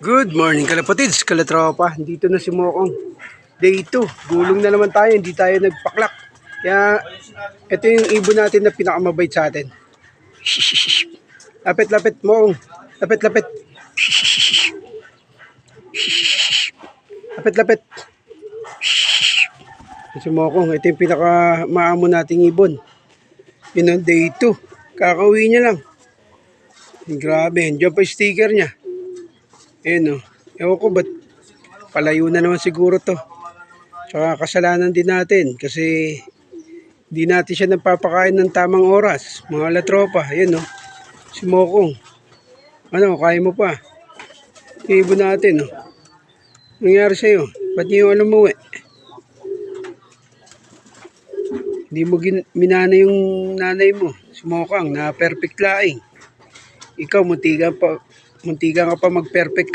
Good morning kalapatids, kalatropa. Dito na si Mokong. Day 2. Gulong na naman tayo, hindi tayo nagpaklak. Kaya ito yung ibon natin na pinakamabait sa atin. Lapit-lapit Mokong. Lapit-lapit. Lapit-lapit. Si Mokong, ito yung pinakamaamo nating ibon. Yun ang day 2. Kakauwi niya lang. Grabe, dyan pa yung sticker niya. Ayun o. Ewan ko ba't palayo na naman siguro to. Saka kasalanan din natin kasi hindi natin siya nagpapakain ng tamang oras. Mga latropa, ayun o. Si Mokong. Ano, kaya mo pa. Ibon natin o. Nangyari sa'yo? Ba't niyo alam mo eh? Hindi mo minana yung nanay mo. Si Mokang na perfect laing. Ikaw, muntikan ka pa mag-perfect.